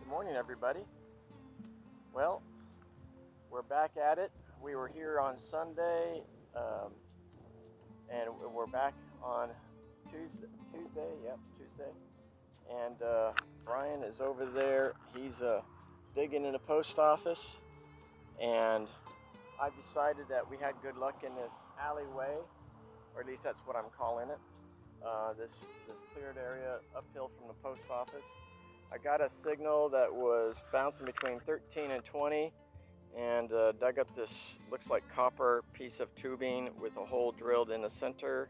morning, everybody. Well, we're back at it. We were here on Sunday, and we're back on Tuesday. Tuesday. And Brian is over there. He's digging in the post office, and I decided that we had good luck in this alleyway, or at least that's what I'm calling it. This cleared area uphill from the post office. I got a signal that was bouncing between 13 and 20, and dug up this, looks like copper piece of tubing with a hole drilled in the center.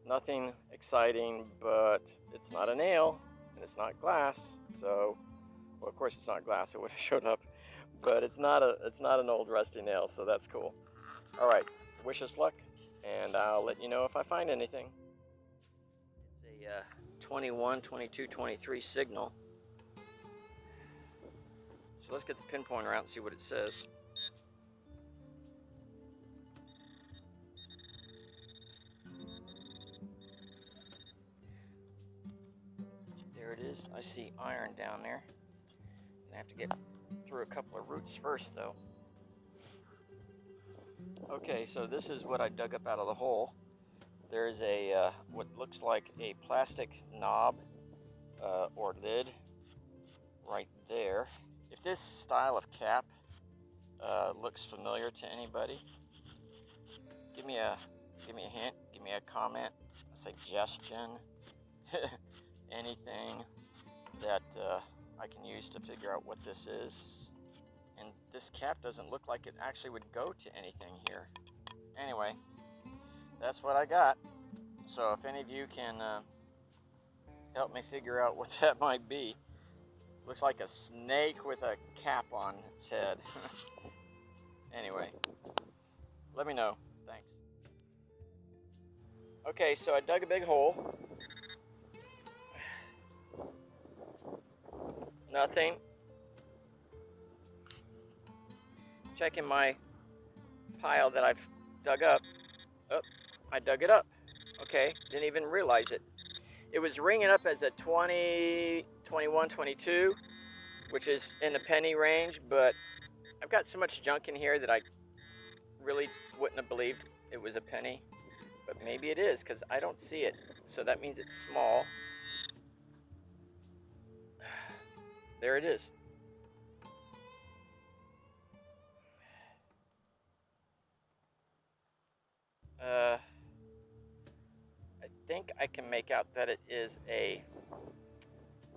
Nothing exciting, but it's not a nail and it's not glass. So, well, of course it's not glass, it would have showed up, but it's not an old rusty nail, so that's cool. All right, wish us luck, and I'll let you know if I find anything. It's a 21, 22, 23 signal. So let's get the pinpointer out and see what it says. There it is. I see iron down there. I have to get through a couple of roots first, though. Okay, so this is what I dug up out of the hole. There's a what looks like a plastic knob or lid right there. If this style of cap looks familiar to anybody, give me a hint, give me a comment, a suggestion, anything that I can use to figure out what this is. And this cap doesn't look like it actually would go to anything here. Anyway, that's what I got. So if any of you can help me figure out what that might be. Looks like a snake with a cap on its head. Anyway, let me know. Thanks. Okay, so I dug a big hole. Nothing. Checking my pile that I've dug up. Oh, I dug it up. Okay, didn't even realize it. It was ringing up as a 20, 21, 22, which is in the penny range, but I've got so much junk in here that I really wouldn't have believed it was a penny, but maybe it is because I don't see it, so that means it's small. There it is. I think I can make out that it is a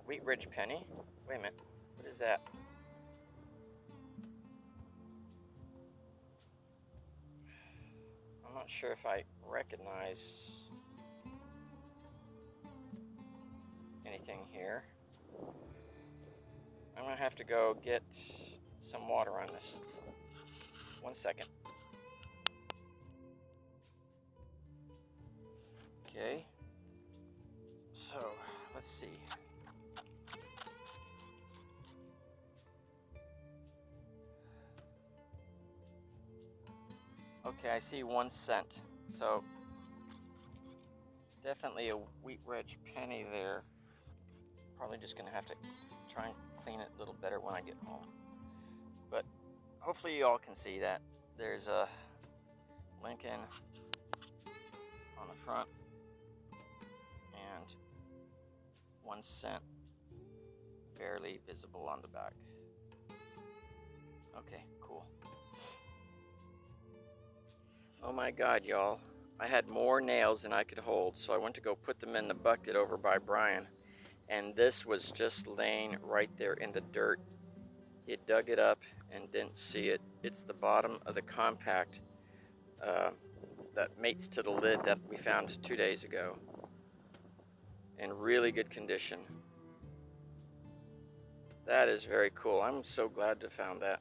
Wheat Ridge penny. Wait a minute, what is that? I'm not sure if I recognize anything here. I'm gonna have to go get some water on this. 1 second. Okay, so let's see. Okay, I see 1 cent. So definitely a Wheat Ridge penny there. Probably just gonna have to try and clean it a little better when I get home. But hopefully you all can see that. There's a Lincoln on the front and 1 cent barely visible on the back. Okay, cool. Oh my God, y'all. I had more nails than I could hold, so I went to go put them in the bucket over by Brian, and this was just laying right there in the dirt. He had dug it up and didn't see it. It's the bottom of the compact that mates to the lid that we found 2 days ago. In really good condition. That is very cool. I'm so glad to have found that.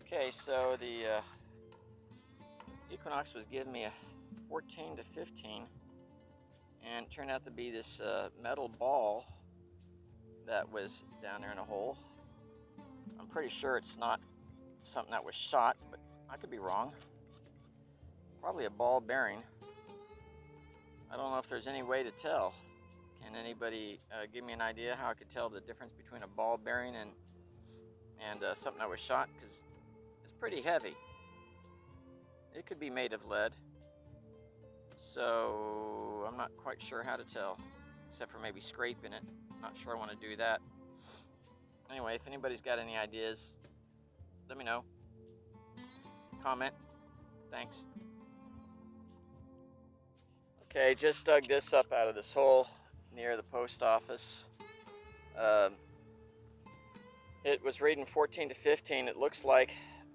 Okay, so the Equinox was giving me a 14 to 15, and it turned out to be this metal ball that was down there in a hole. I'm pretty sure it's not something that was shot, but I could be wrong. Probably a ball bearing. I don't know if there's any way to tell. Can anybody give me an idea how I could tell the difference between a ball bearing and something that was shot? Because it's pretty heavy. It could be made of lead. So I'm not quite sure how to tell, except for maybe scraping it. Not sure I want to do that. Anyway, if anybody's got any ideas, let me know. Comment. Thanks. Okay, just dug this up out of this hole near the post office. It was reading 14 to 15. It looks like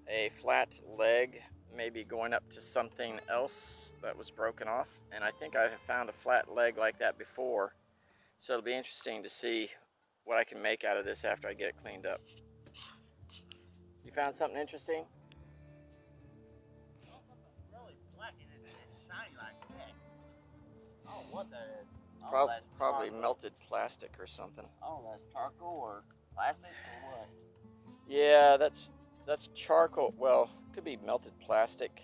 a flat leg, maybe going up to something else that was broken off. And I think I have found a flat leg like that before. So it'll be interesting to see what I can make out of this after I get it cleaned up. You found something interesting? Really black and it's shiny like that. I don't know what that is. Probably melted plastic or something. Oh, that's charcoal or plastic or what? Yeah, that's charcoal. Well, it could be melted plastic.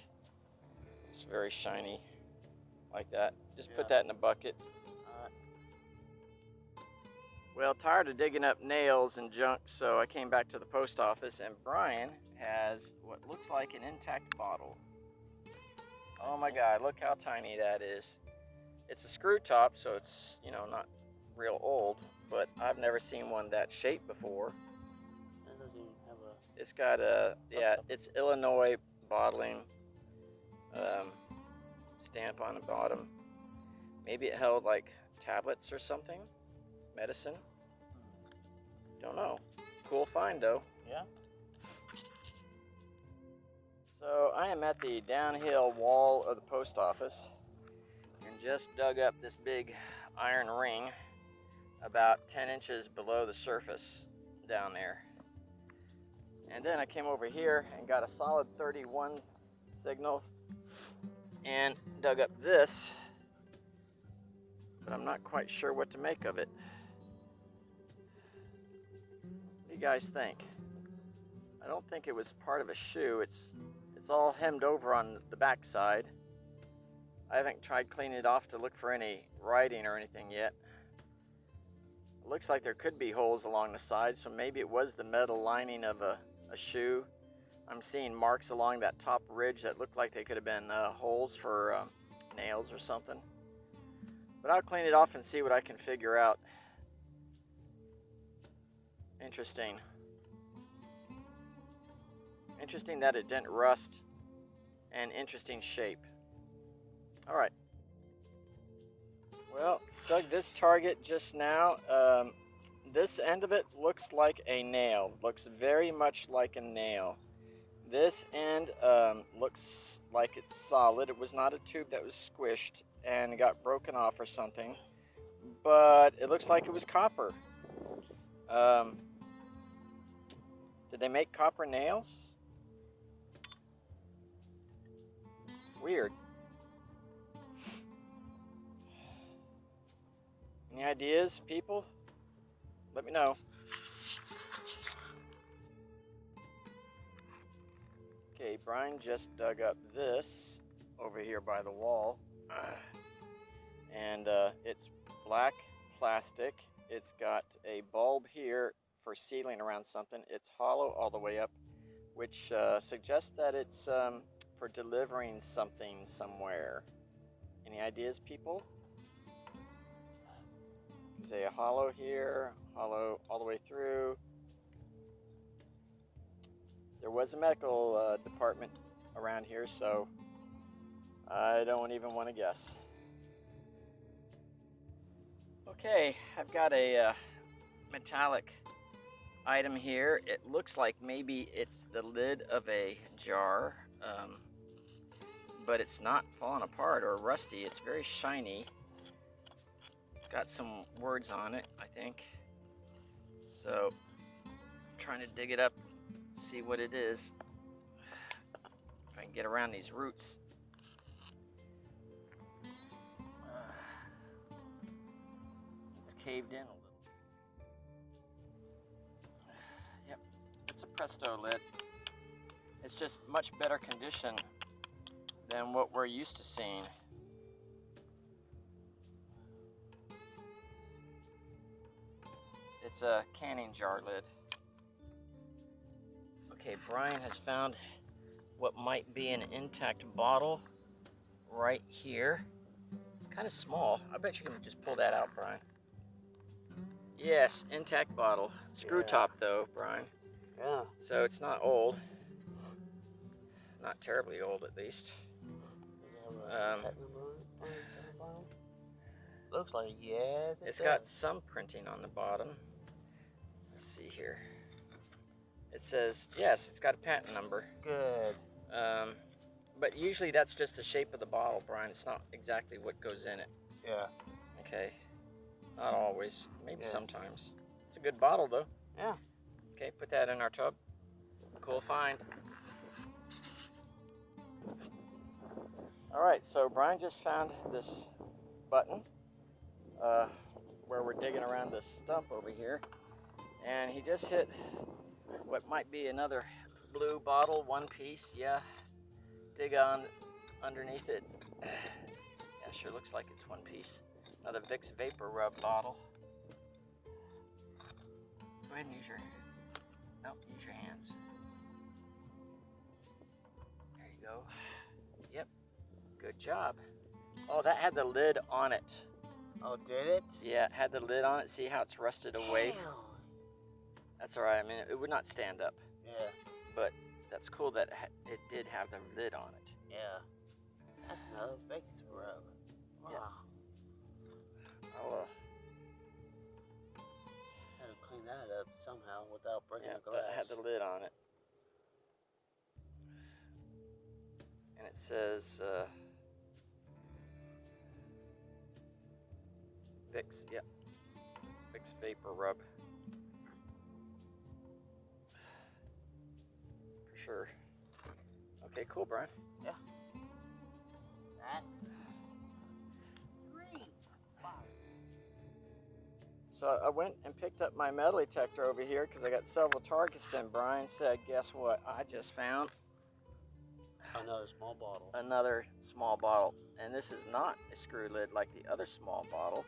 It's very shiny like that. Just put that in a bucket. Well, tired of digging up nails and junk, so I came back to the post office, and Brian has what looks like an intact bottle. Oh my God, look how tiny that is. It's a screw top, so it's, you know, not real old, but I've never seen one that shape before. It doesn't even have a... It's got a, yeah, it's Illinois bottling stamp on the bottom. Maybe it held like tablets or something. Medicine? Don't know. Cool find though. Yeah. So I am at the downhill wall of the post office and just dug up this big iron ring about 10 inches below the surface down there. And then I came over here and got a solid 31 signal and dug up this, but I'm not quite sure what to make of it. What do you guys think? I don't think it was part of a shoe. It's all hemmed over on the back side. I haven't tried cleaning it off to look for any writing or anything yet. It looks like there could be holes along the side, so maybe it was the metal lining of a shoe. I'm seeing marks along that top ridge that look like they could have been holes for nails or something. But I'll clean it off and see what I can figure out. Interesting. Interesting that it didn't rust, and interesting shape. All right. Well, dug this target just now. This end of it looks like a nail. Looks very much like a nail. This end looks like it's solid. It was not a tube that was squished and got broken off or something, but it looks like it was copper. Did they make copper nails? Weird. Any ideas, people? Let me know. Okay, Brian just dug up this over here by the wall. And it's black plastic. It's got a bulb here for sealing around something. It's hollow all the way up, which suggests that it's for delivering something somewhere. Any ideas, people? There's a hollow here, hollow all the way through. There was a medical department around here, so I don't even want to guess. Okay, I've got a metallic item here. It looks like maybe it's the lid of a jar, but it's not falling apart or rusty. It's very shiny. It's got some words on it, I think. So, I'm trying to dig it up, see what it is. If I can get around these roots. It's caved in a little. Yep, it's a Presto lid. It's just much better condition than what we're used to seeing. It's a canning jar lid. Okay, Brian has found what might be an intact bottle right here. Kind of small. I bet you can just pull that out, Brian. Yes, intact bottle. Screw top though, Brian. Yeah. So it's not old. Not terribly old, at least. Looks like yes. It's got some printing on the bottom. Let's see here. It says, yes, it's got a patent number. Good. But usually that's just the shape of the bottle, Brian. It's not exactly what goes in it. Yeah. Okay. Not always. Maybe Yeah. sometimes. It's a good bottle, though. Yeah. Okay, put that in our tub. Cool find. All right, so Brian just found this button where we're digging around this stump over here. And he just hit what might be another blue bottle, one piece. Yeah, dig on underneath it. Yeah, sure looks like it's one piece. Another Vicks Vapor Rub bottle. Go ahead and use your, nope, use your hands. There you go. Yep, good job. Oh, that had the lid on it. Oh, did it? Yeah, it had the lid on it. See how it's rusted away? Damn. That's all right. I mean, it would not stand up. Yeah. But that's cool that it did have the lid on it. Yeah. That's another Vicks rub. Wow. Yeah. I'll, Had to clean that up somehow without breaking yeah, the glass. that had the lid on it. And it says Vicks, yep. Vicks Vapor Rub. For sure. Okay, cool, Brian. Yeah. That's great. Wow. So I went and picked up my metal detector over here because I got several targets in. Brian said, guess what? I just found Another small bottle. another small bottle. And this is not a screw lid like the other small bottle.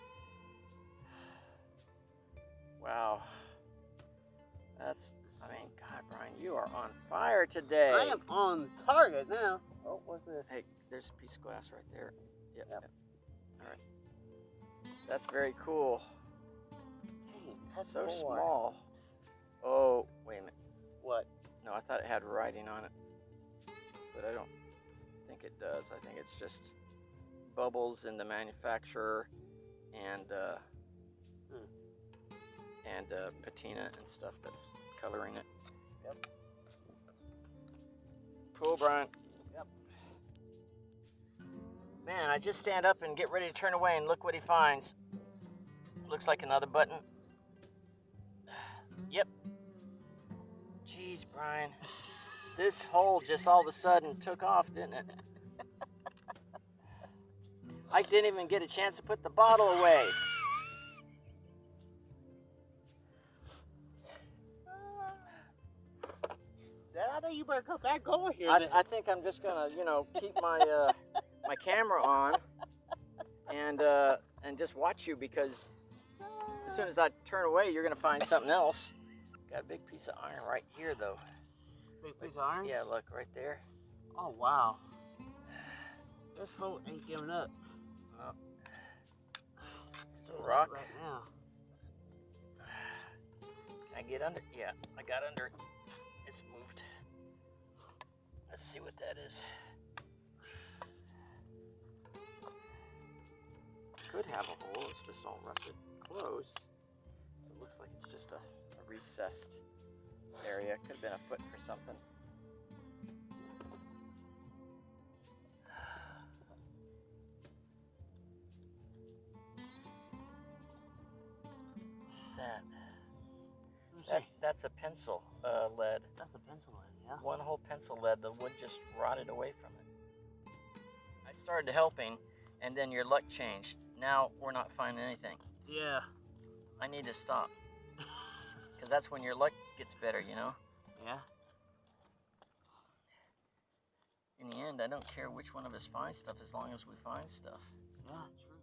Wow. That's, I mean, God, Brian, you are on fire today. I am on target now. Oh, what's this? Hey, there's a piece of glass right there. Yep. All right. That's very cool. Dang, that's So more. small. Oh, wait a minute. What? No, I thought it had writing on it. But I don't think it does. I think it's just bubbles in the manufacturer and patina and stuff that's coloring it. Yep. Cool, Brian. Yep. Man, I just stand up and get ready to turn away and look what he finds. Looks like another button. Yep. Jeez, Brian. This hole just all of a sudden took off, didn't it? I didn't even get a chance to put the bottle away. Dad, I think you better come back over here. I think I'm just gonna, keep my my camera on and just watch you, because as soon as I turn away, you're gonna find something else. Got a big piece of iron right here, though. Big piece of iron? Yeah, look right there. Oh, wow. This fool ain't giving up. Oh. It's a rock. right now. Can I get under? Yeah, I got under it. It's moved. Let's see what that is. Could have a hole. It's just all rusted closed. It looks like it's just a recessed area. Could have been a foot for something. What's that? That's a pencil lead. That's a pencil lead, yeah. One whole pencil lead. The wood just rotted away from it. I started helping, and then your luck changed. Now we're not finding anything. Yeah. I need to stop. Because that's when your luck gets better, Yeah. in the end, I don't care which one of us finds stuff as long as we find stuff. Yeah, true.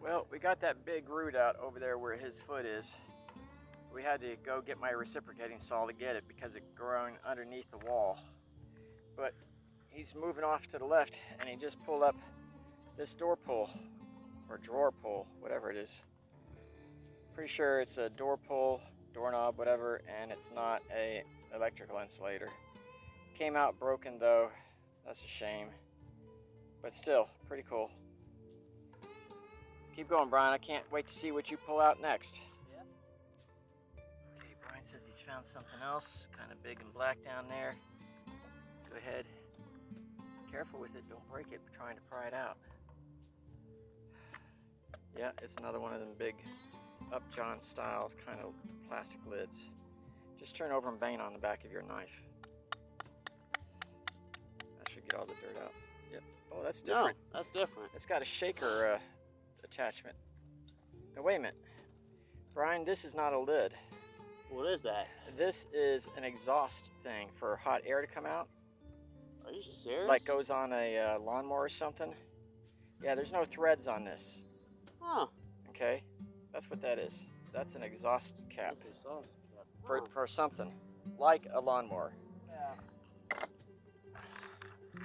Well, we got that big root out over there where his foot is. We had to go get my reciprocating saw to get it because it's growing underneath the wall. But he's moving off to the left and he just pulled up this door pull or drawer pull, whatever it is. Pretty sure it's a door pull, doorknob, whatever, and it's not a electrical insulator. Came out broken though. That's a shame. But still, pretty cool. Keep going, Brian. I can't wait to see what you pull out next. Yeah. Okay, Brian says he's found something else, kind of big and black down there. Go ahead. Careful with it, don't break it, we're trying to pry it out. Yeah, it's another one of them big Upjohn style kind of plastic lids. Just turn over and bang on the back of your knife. That should get all the dirt out. Yep. Oh, that's different. No, that's different. It's got a shaker attachment. Now wait a minute. Brian, this is not a lid. What is that? This is an exhaust thing for hot air to come out. Are you serious? Like goes on a lawnmower or something. Yeah, there's no threads on this. Huh. Okay, that's what that is. That's an exhaust cap That's a sauce cap. for something like a lawnmower. Yeah.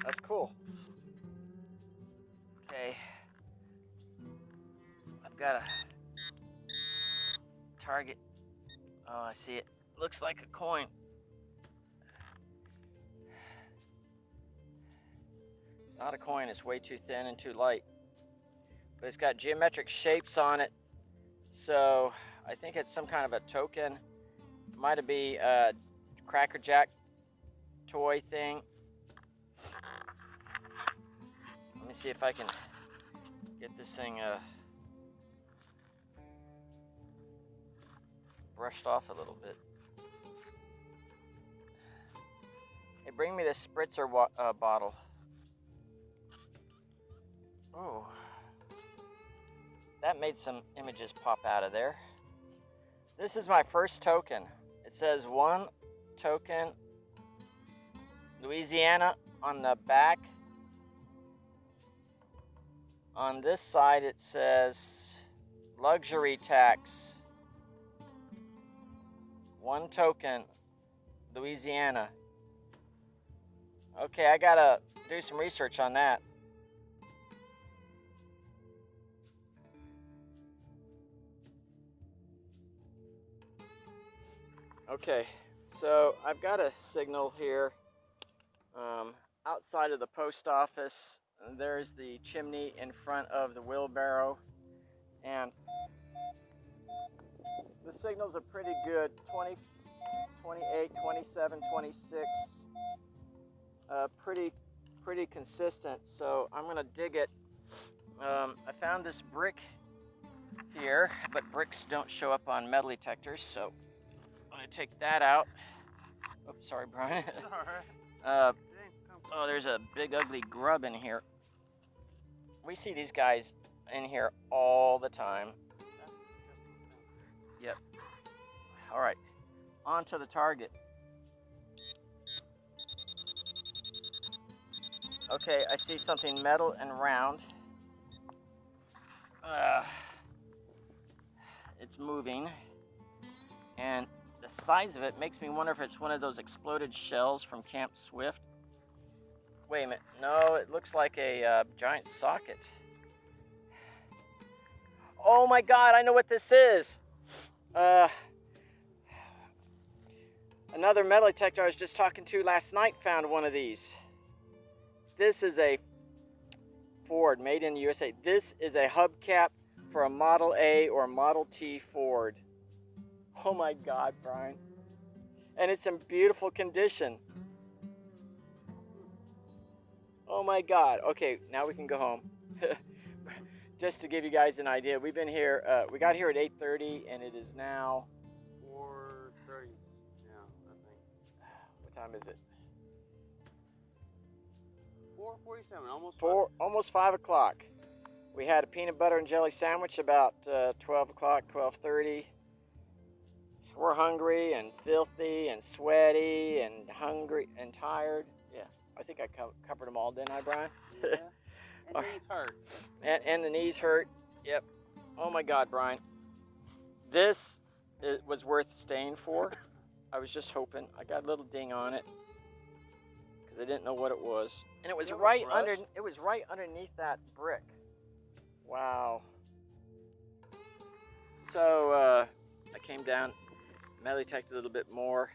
That's cool. Okay, I've got a target. Oh, I see it. Looks like a coin. It's not a coin, it's way too thin and too light. But it's got geometric shapes on it. So I think it's some kind of a token. Might be a Cracker Jack toy thing. Let me see if I can get this thing brushed off a little bit. Hey, bring me this spritzer bottle. Oh, that made some images pop out of there. This is my first token. It says 1 token, Louisiana on the back. On this side it says luxury tax. 1 token, Louisiana. Okay, I gotta do some research on that. Okay, so I've got a signal here outside of the post office. There's the chimney in front of the wheelbarrow, and the signals are pretty good. 20, 28, 27, 26. Pretty consistent. So I'm gonna dig it. I found this brick here, but bricks don't show up on metal detectors, so I'm gonna take that out. Oops, sorry, Brian. Oh, there's a big ugly grub in here. We see these guys in here all the time. Yep. All right, on to the target. Okay, I see something metal and round. It's moving, and the size of it makes me wonder if it's one of those exploded shells from Camp Swift. Wait a minute, no, it looks like a giant socket. Oh my God, I know what this is. Another metal detector I was just talking to last night found one of these. This is a Ford, made in the USA. This is a hubcap for a Model A or Model T Ford. Oh my God, Brian. And it's in beautiful condition. Oh my God. Okay, now we can go home. Just to give you guys an idea, we've been here, we got here at 8:30 and it is now 4:30 now, I think. What time is it? 4:47, almost 5 o'clock. We had a peanut butter and jelly sandwich about 12 o'clock, 12:30. We're hungry and filthy and sweaty and hungry and tired. Yeah. I think I covered them all, didn't I, Brian? Yeah. And knees hurt. And the knees hurt. Yep. Oh my God, Brian. This was worth staying for. I was just hoping. I got a little ding on it because I didn't know what it was, and it was You have a right brush? under. It was right underneath that brick. Wow. So I came down, metal detected a little bit more,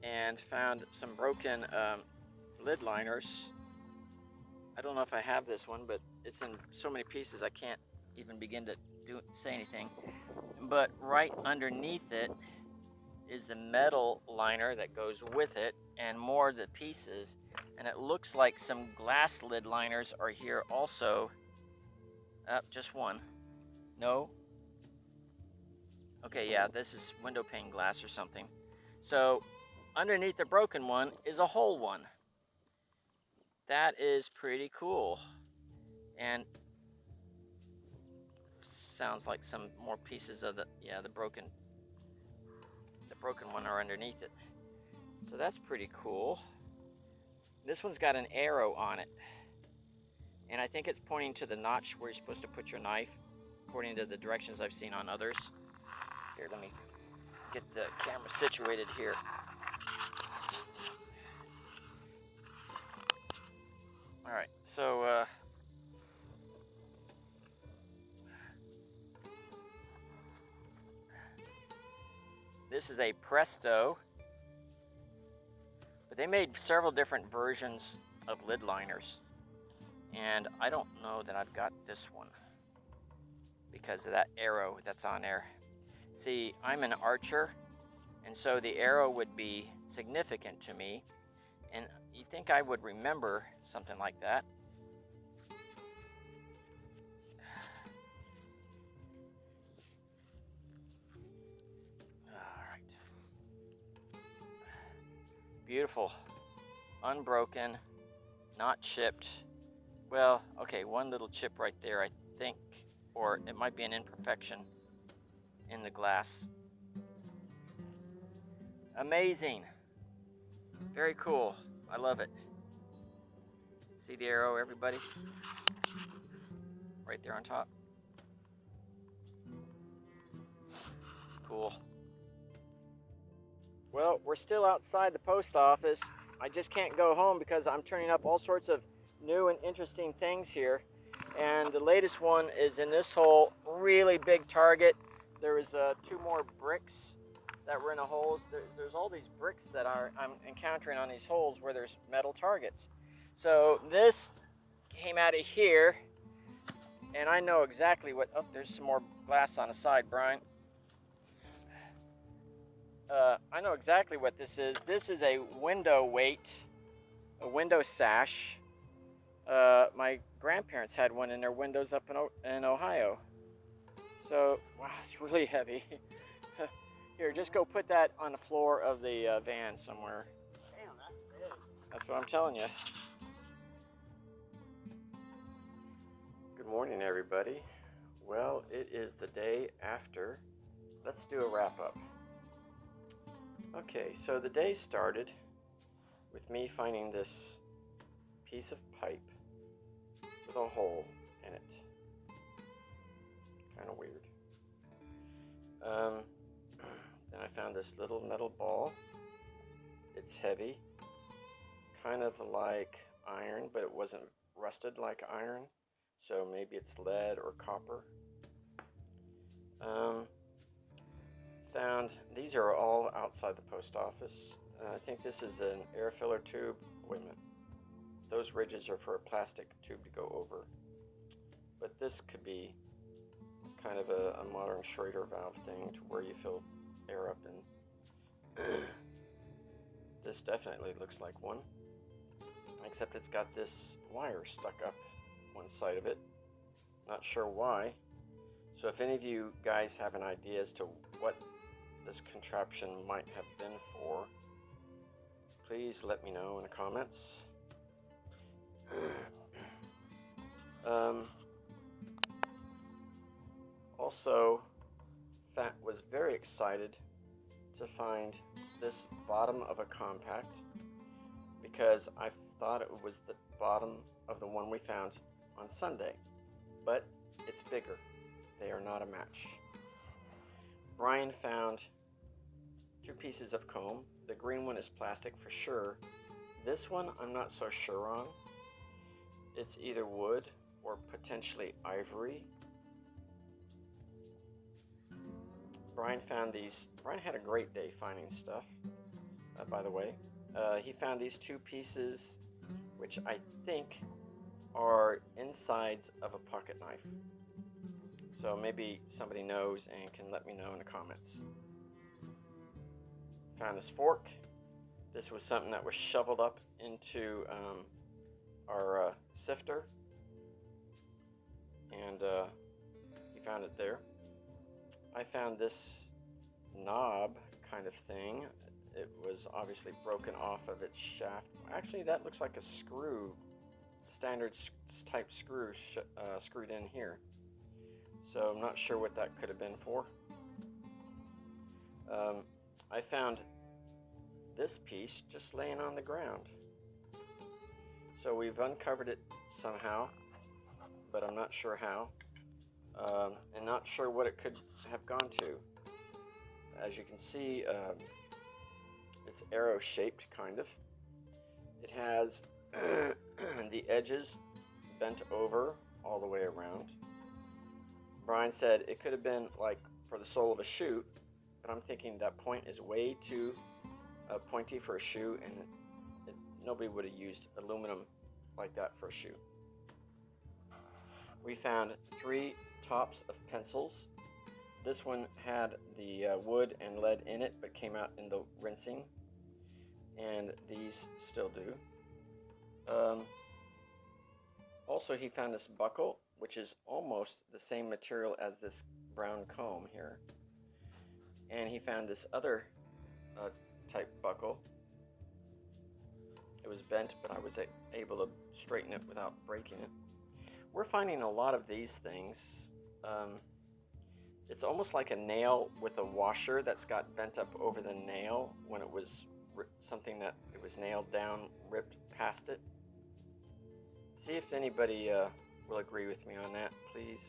and found some broken lid liners. I don't know if I have this one, but it's in so many pieces I can't even begin to say anything. But right underneath it is the metal liner that goes with it, and more of the pieces. And it looks like some glass lid liners are here also. Just one. No. Okay, yeah, this is window pane glass or something. So underneath the broken one is a whole one. That is pretty cool. And sounds like some more pieces of the broken one are underneath it. So that's pretty cool. This one's got an arrow on it, and I think it's pointing to the notch where you're supposed to put your knife, according to the directions I've seen on others. Here, let me get the camera situated here. All right, so this is a Presto, but they made several different versions of lid liners, and I don't know that I've got this one because of that arrow that's on there. See, I'm an archer, and so the arrow would be significant to me, and you think I would remember something like that. All right. Beautiful. Unbroken, not chipped. Well, okay, one little chip right there, I think, or it might be an imperfection in the glass. Amazing. Very cool. I love it. See the arrow, everybody? Right there on top. Cool. Well, we're still outside the post office. I just can't go home because I'm turning up all sorts of new and interesting things here. And the latest one is in this hole, really big target. There was 2 more bricks that were in the holes. There's all these bricks that I'm encountering on these holes where there's metal targets. So this came out of here, and I know exactly what. Oh, there's some more glass on the side, Brian. I know exactly what this is. This is a window weight, a window sash. My grandparents had one in their windows up in Ohio. So, wow, it's really heavy. Here, just go put that on the floor of the van somewhere. Damn, that's big. That's what I'm telling you. Good morning, everybody. Well, it is the day after. Let's do a wrap-up. Okay, so the day started with me finding this piece of pipe with a hole in it. Kind of weird. Then I found this little metal ball. It's heavy, kind of like iron, but it wasn't rusted like iron, so maybe it's lead or copper. Found these are all outside the post office. I think this is an air filler tube. Wait a minute. Those ridges are for a plastic tube to go over. But this could be kind of a modern Schrader valve thing to where you fill air up in. This definitely looks like one, except it's got this wire stuck up one side of it. Not sure why. So if any of you guys have an idea as to what this contraption might have been for, please let me know in the comments. Also, was very excited to find this bottom of a compact because I thought it was the bottom of the one we found on Sunday, but it's bigger. They are not a match. Brian found 2 pieces of comb. The green one is plastic for sure. This one I'm not so sure on. It's either wood or potentially ivory. Brian found these. Brian had a great day finding stuff, by the way. He found these 2 pieces, which I think are insides of a pocket knife. So maybe somebody knows and can let me know in the comments. Found this fork. This was something that was shoveled up into our sifter, and he found it there. I found this knob kind of thing. It was obviously broken off of its shaft. Actually, that looks like a screw, standard type screw screwed in here. So I'm not sure what that could have been for. I found this piece just laying on the ground. So we've uncovered it somehow, but I'm not sure how. And not sure what it could have gone to. As you can see, it's arrow shaped kind of. It has the edges bent over all the way around. Brian said it could have been like for the sole of a shoe, but I'm thinking that point is way too pointy for a shoe, and nobody would have used aluminum like that for a shoe. We found 3 tops of pencils. This one had the wood and lead in it, but came out in the rinsing, and these still do. Also, he found this buckle, which is almost the same material as this brown comb here. And he found this other type buckle. It was bent, but I was able to straighten it without breaking it. We're finding a lot of these things. It's almost like a nail with a washer that's got bent up over the nail when it was something that it was nailed down, ripped past it. See if anybody will agree with me on that, please.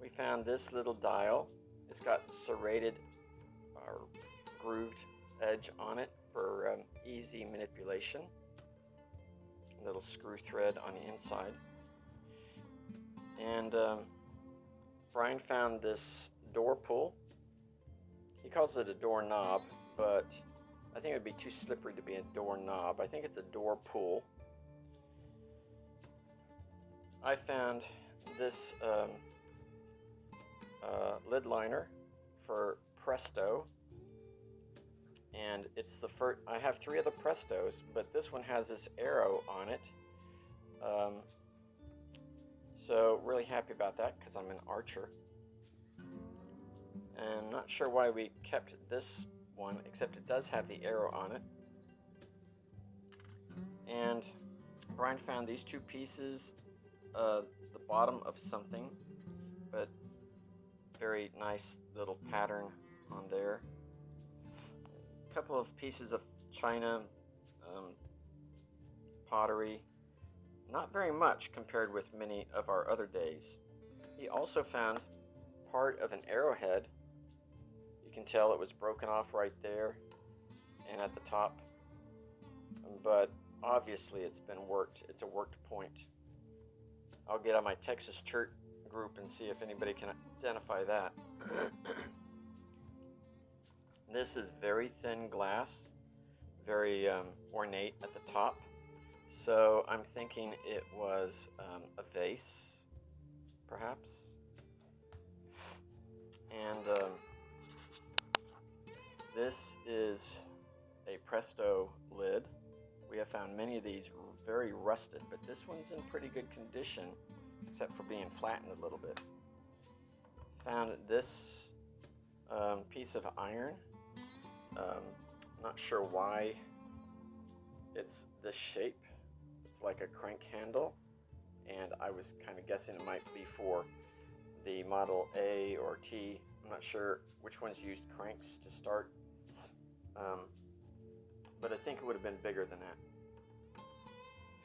We found this little dial. It's got serrated or grooved edge on it for easy manipulation. A little screw thread on the inside. And Brian found this door pull. He calls it a door knob, but I think it would be too slippery to be a door knob. I think it's a door pull. I found this lid liner for Presto, and it's the first. I have 3 other Prestos, but this one has this arrow on it. So really happy about that because I'm an archer. And not sure why we kept this one, except it does have the arrow on it. And Brian found these 2 pieces, the bottom of something, but very nice little pattern on there. A couple of pieces of china, pottery. Not very much compared with many of our other days. He also found part of an arrowhead. You can tell it was broken off right there and at the top, but obviously it's been worked. It's a worked point. I'll get on my Texas church group and see if anybody can identify that. This is very thin glass, very ornate at the top. So I'm thinking it was a vase, perhaps. And this is a Presto lid. We have found many of these very rusted, but this one's in pretty good condition, except for being flattened a little bit. Found this piece of iron. Not sure why it's this shape. It's like a crank handle, and I was kind of guessing it might be for the Model A or T I'm not sure which ones used cranks to start, but I think it would have been bigger than that.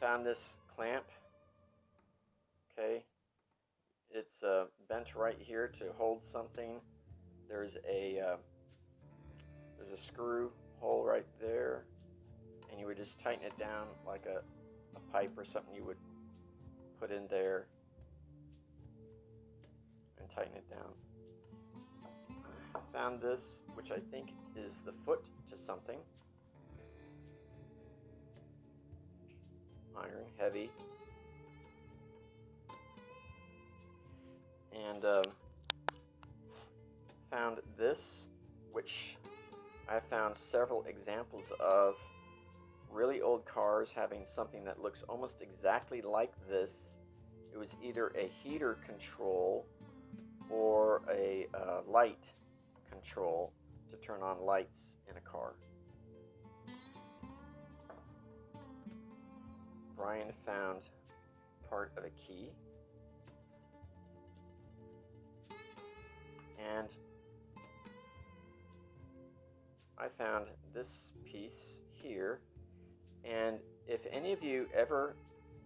Found this clamp. Okay, it's bent right here to hold something. There's a screw hole right there, and you would just tighten it down like a pipe or something you would put in there and tighten it down. I found this, which I think is the foot to something. Iron, heavy. And found this, which I found several examples of really old cars having something that looks almost exactly like this. It was either a heater control or a light control to turn on lights in a car. Brian found part of a key. And I found this piece here. And if any of you ever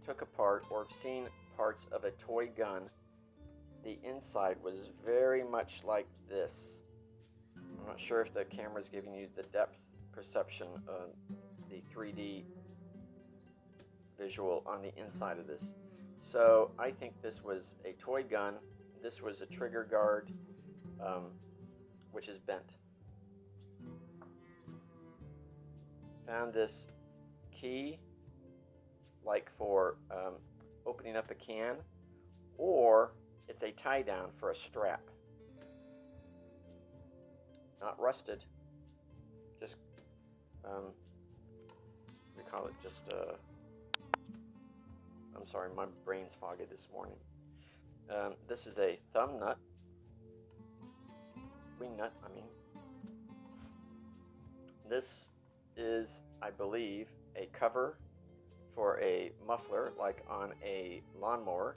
took apart or have seen parts of a toy gun, the inside was very much like this. I'm not sure if the camera's giving you the depth perception of the 3D visual on the inside of this. So I think this was a toy gun. This was a trigger guard, which is bent. Found this key, like for opening up a can, or it's a tie down for a strap. Not rusted, just we call it just I'm sorry, my brain's foggy this morning. This is a thumb nut, wing nut, I mean. This is, I believe, a cover for a muffler, like on a lawnmower.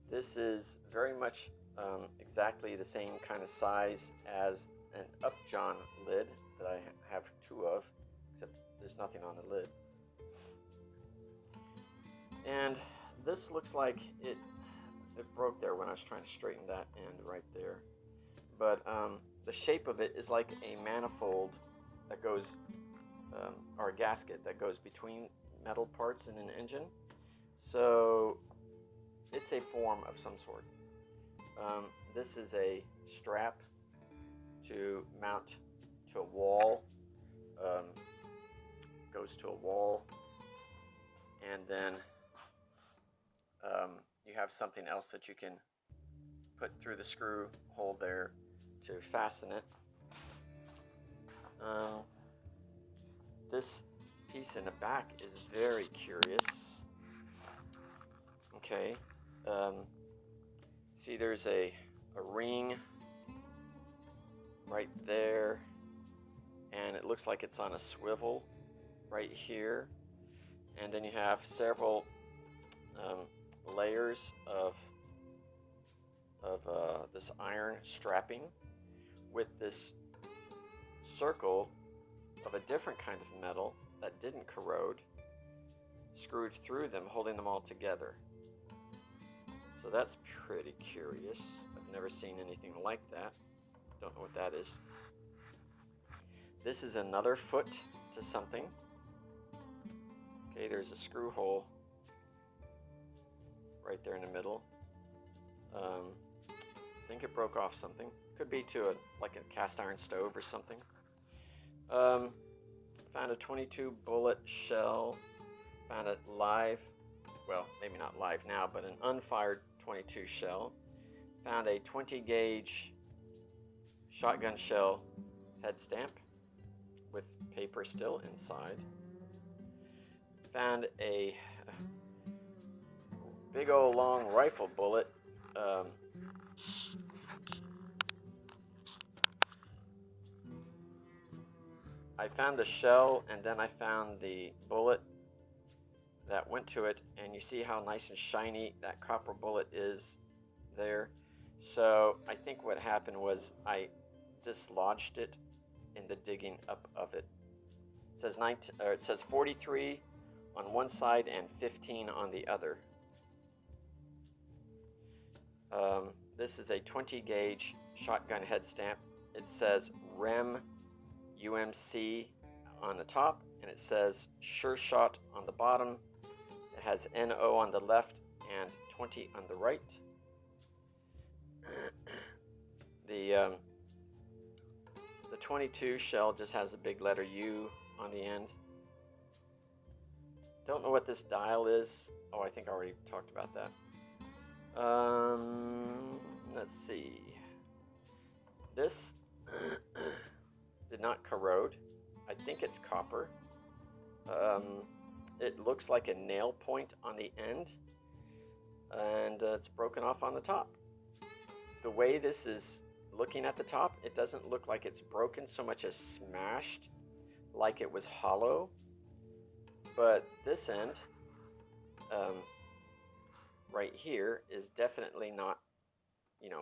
This is very much exactly the same kind of size as an upjohn lid that I have two of, except there's nothing on the lid. And this looks like it broke there when I was trying to straighten that end right there. But the shape of it is like a manifold that goes, or a gasket that goes between metal parts in an engine. So it's a form of some sort. This is a strap to mount to a wall. Goes to a wall, and then you have something else that you can put through the screw hole there to fasten it. This piece in the back is very curious. Okay, see there's a ring right there, and it looks like it's on a swivel right here, and then you have several layers of this iron strapping with this circle of a different kind of metal that didn't corrode screwed through them, holding them all together. So that's pretty curious. I've never seen anything like that. Don't know what that is. This is another foot to something. Okay, there's a screw hole right there in the middle. I think it broke off something. Could be to like a cast iron stove or something. Found a 22 bullet shell. Found a live, well, maybe not live now, but an unfired 22 shell. Found a 20 gauge shotgun shell head stamp with paper still inside. Found a big old long rifle bullet. I found the shell, and then I found the bullet that went to it, and you see how nice and shiny that copper bullet is there. So I think what happened was I dislodged it in the digging up of it. It says 43 on one side and 15 on the other. This is a 20 gauge shotgun head stamp. It says REM UMC on the top, and it says Sure Shot on the bottom. It has NO on the left and 20 on the right. The 22 shell just has a big letter U on the end. Don't know what this dial is. Oh, I think I already talked about that. Let's see. This did not corrode. I think it's copper. It looks like a nail point on the end, and it's broken off on the top. The way this is looking at the top, it doesn't look like it's broken so much as smashed, like it was hollow. But this end, right here, is definitely not,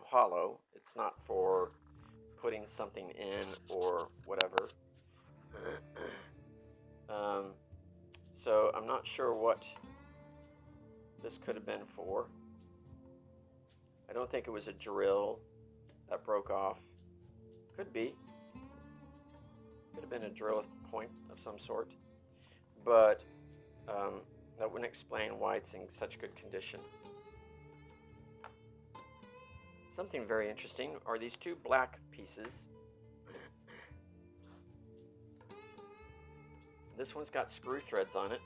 hollow. It's not for putting something in or whatever. So I'm not sure what this could have been for. I don't think it was a drill that broke off. Could be. Could have been a drill point of some sort. But that wouldn't explain why it's in such good condition. Something very interesting are these two black pieces. This one's got screw threads on it,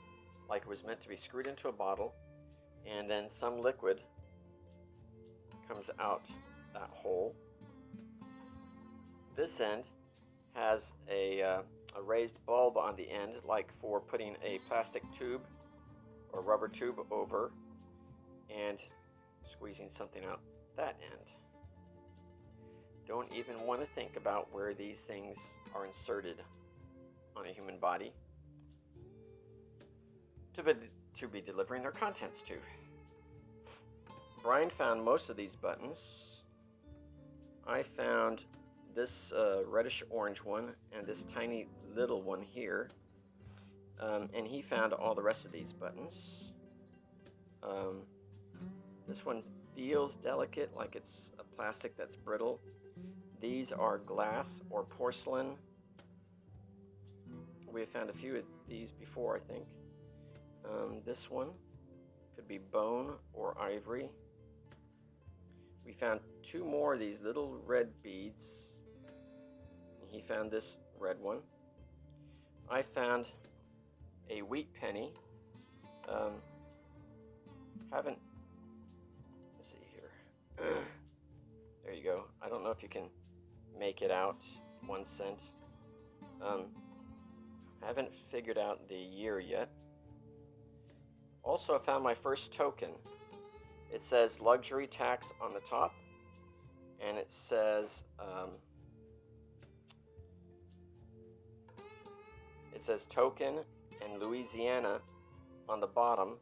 like it was meant to be screwed into a bottle, and then some liquid comes out that hole. This end has a raised bulb on the end, like for putting a plastic tube or rubber tube over and squeezing something out that end. Don't even want to think about where these things are inserted on a human body to be delivering their contents to. Brian found most of these buttons. I found this reddish orange one and this tiny little one here, and he found all the rest of these buttons. This one feels delicate, like it's a plastic that's brittle. These are glass or porcelain. We have found a few of these before, I think. This one could be bone or ivory. We found two more of these little red beads. He found this red one. I found a wheat penny. Let's see here. There you go. I don't know if you can make it out. 1 cent. Haven't figured out the year yet. Also, I found my first token. It says luxury tax on the top, and it says token and Louisiana on the bottom,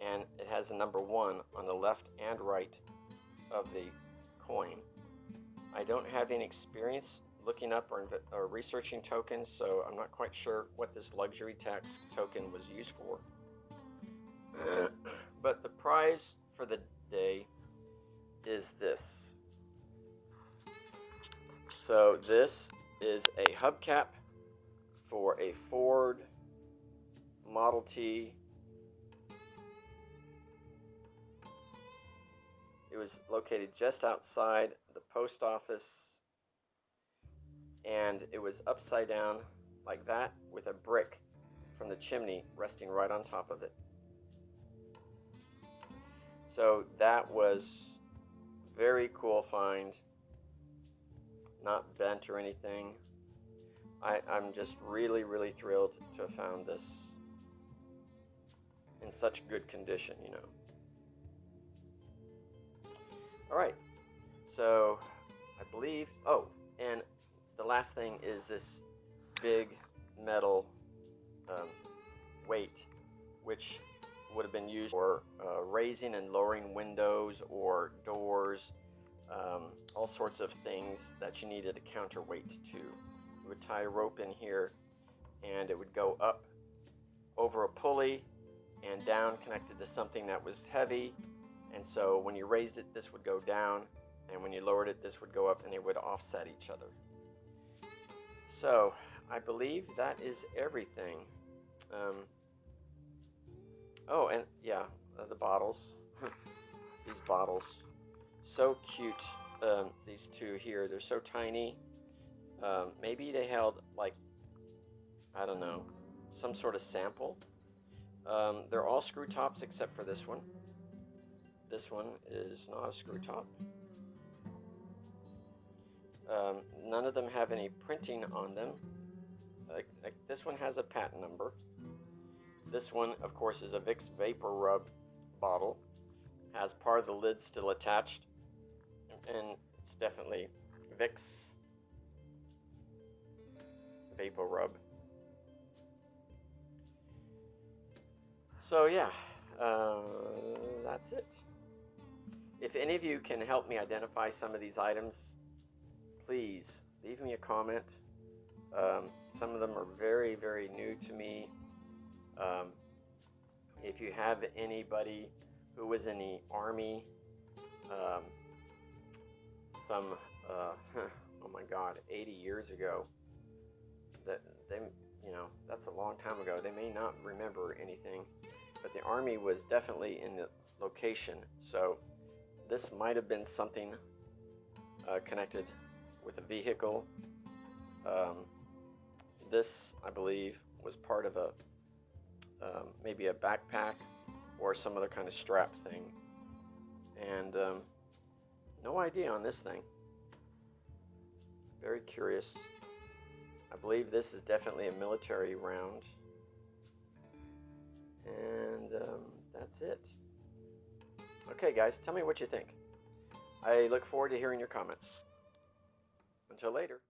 and it has a number 1 on the left and right of the coin. I don't have any experience looking up or researching tokens, so I'm not quite sure what this luxury tax token was used for. But the prize for the day is this. So this is a hubcap for a Ford Model T. It was located just outside the post office, and it was upside down like that with a brick from the chimney resting right on top of it. So that was very cool find, not bent or anything. I'm just really, really thrilled to have found this in such good condition, All right, so I believe, and the last thing is this big metal weight, which would have been used for raising and lowering windows or doors, all sorts of things that you needed a counterweight to. You would tie a rope in here, and it would go up over a pulley and down, connected to something that was heavy. And so when you raised it, this would go down, and when you lowered it, this would go up, and they would offset each other. So I believe that is everything. Oh, and yeah, the bottles. These bottles, so cute. These two here, they're so tiny. Maybe they held, like, I don't know, some sort of sample. They're all screw tops except for this one. This one is not a screw top. None of them have any printing on them. Like this one has a patent number. This one, of course, is a Vicks Vapor Rub bottle. Has part of the lid still attached, and it's definitely Vicks Vapor Rub. So yeah, that's it. If any of you can help me identify some of these items, please leave me a comment. Some of them are very, very new to me. If you have anybody who was in the Army, oh my God, 80 years ago, that they, that's a long time ago. They may not remember anything, but the Army was definitely in the location. So this might have been something connected with a vehicle. This, I believe, was part of a maybe a backpack or some other kind of strap thing. And no idea on this thing. Very curious. I believe this is definitely a military round. And that's it. Okay, guys, tell me what you think. I look forward to hearing your comments. Until later.